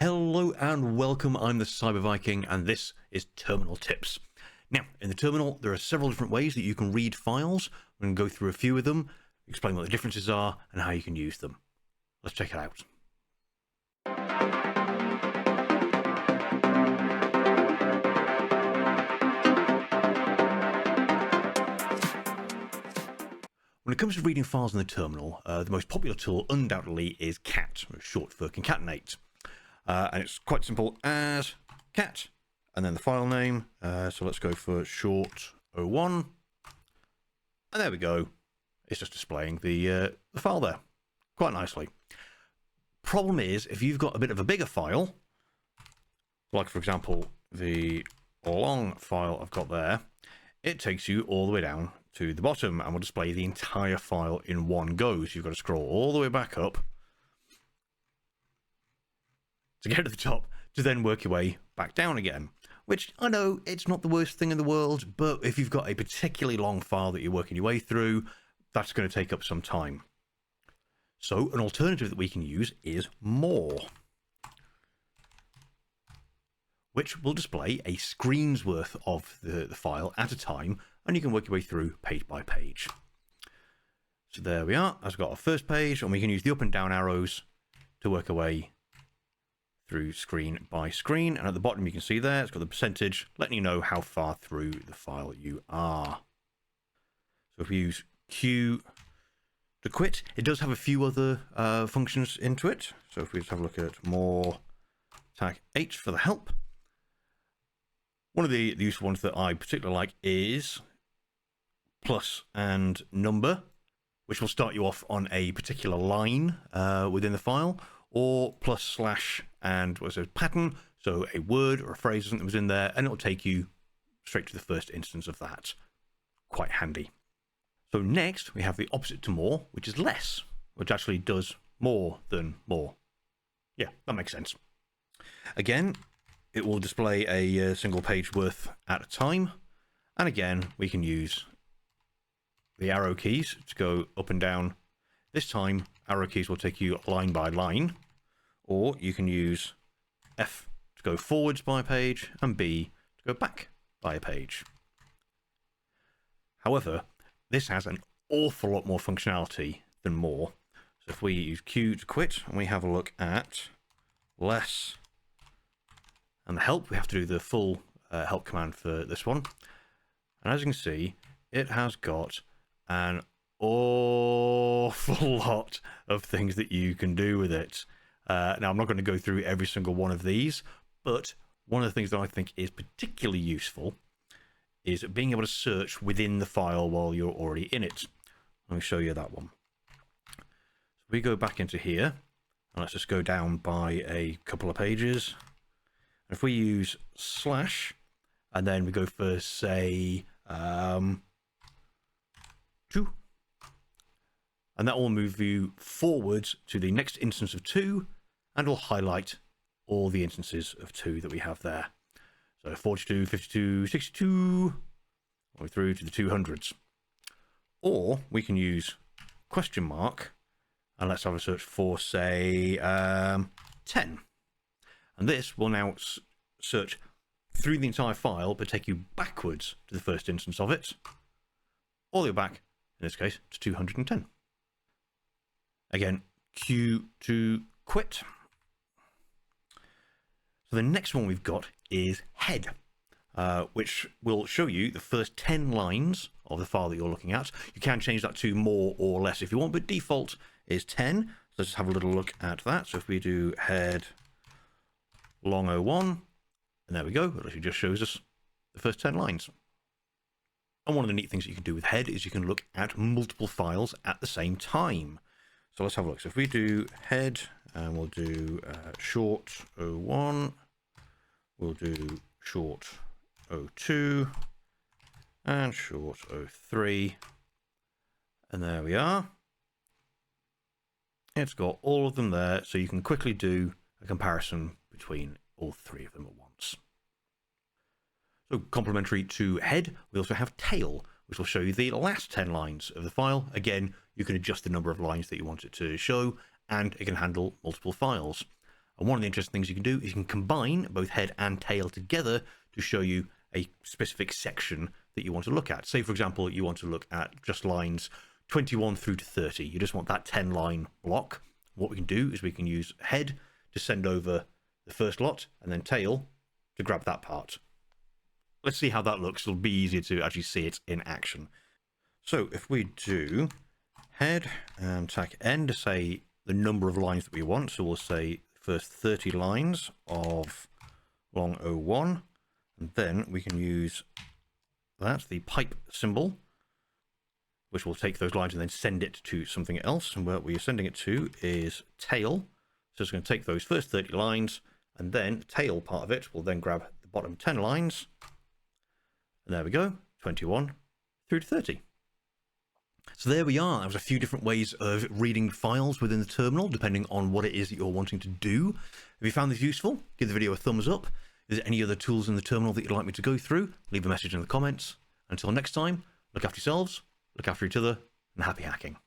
Hello and welcome, I'm the Cyber Viking and this is Terminal Tips. Now, in the terminal there are several different ways that you can read files. I'm going to go through a few of them, explain what the differences are and how you can use them. Let's check it out. When it comes to reading files in the terminal, the most popular tool undoubtedly is cat, short for concatenate. And it's quite simple as cat and then the file name. So let's go for short01. And there we go. It's just displaying the file there quite nicely. Problem is, if you've got a bit of a bigger file, like for example, the long file I've got there, it takes you all the way down to the bottom and will display the entire file in one go. So you've got to scroll all the way back up to get to the top to then work your way back down again, which I know it's not the worst thing in the world, but if you've got a particularly long file that you're working your way through, that's going to take up some time. So an alternative that we can use is more, which will display a screen's worth of the file at a time, and you can work your way through page by page. So there we are. I've got our first page, and we can use the up and down arrows to work our way through screen by screen. And at the bottom, you can see there, it's got the percentage, letting you know how far through the file you are. So if we use Q to quit, it does have a few other functions into it. So if we just have a look at more, tag H for the help. One of the useful ones that I particularly like is plus and number, which will start you off on a particular line within the file, or plus slash and what's a pattern, so a word or a phrase or something was in there, and it'll take you straight to the first instance of that. Quite handy. So next we have the opposite to more, which is less, which actually does more than more. Yeah, that makes sense. Again, it will display a single page worth at a time, and again we can use the arrow keys to go up and down. This time arrow keys will take you line by line, or you can use F to go forwards by a page and B to go back by a page. However, this has an awful lot more functionality than more. So if we use Q to quit and we have a look at less and the help, we have to do the full help command for this one. And as you can see, it has got an awful lot of things that you can do with it. Now, I'm not going to go through every single one of these, but one of the things that I think is particularly useful is being able to search within the file while you're already in it. Let me show you that one. So we go back into here, and let's just go down by a couple of pages. And if we use slash, and then we go for, say, 2, and that will move you forwards to the next instance of 2, and will highlight all the instances of 2 that we have there. So 42, 52, 62, all the way through to the 200s. Or we can use question mark, and let's have a search for, say, 10. And this will now search through the entire file, but take you backwards to the first instance of it, all the way back, in this case, to 210. Again, Q to quit. So the next one we've got is head, which will show you the first 10 lines of the file that you're looking at. You can change that to more or less if you want, but default is 10. So let's have a little look at that. So if we do head long 01, and there we go, it actually just shows us the first 10 lines. And one of the neat things that you can do with head is you can look at multiple files at the same time. So let's have a look. So if we do head, and we'll do short 01, we'll do short 02, and short 03, and there we are. It's got all of them there, so you can quickly do a comparison between all 3 of them at once. So complementary to head, we also have tail, which will show you the last 10 lines of the file. Again, you can adjust the number of lines that you want it to show, and it can handle multiple files. And one of the interesting things you can do is you can combine both head and tail together to show you a specific section that you want to look at. Say, for example, you want to look at just lines 21 through to 30. You just want that 10-line block. What we can do is we can use head to send over the first lot and then tail to grab that part. Let's see how that looks. It'll be easier to actually see it in action. So if we do head and tack n to say the number of lines that we want, so we'll say first 30 lines of long 01, and then we can use that, the pipe symbol, which will take those lines and then send it to something else. And what we're sending it to is tail. So it's going to take those first 30 lines, and then the tail part of it will then grab the bottom 10 lines. And there we go, 21 through to 30. So there we are. That was a few different ways of reading files within the terminal, depending on what it is that you're wanting to do. If you found this useful, give the video a thumbs up. If there's any other tools in the terminal that you'd like me to go through, leave a message in the comments. Until next time, look after yourselves, look after each other, and happy hacking.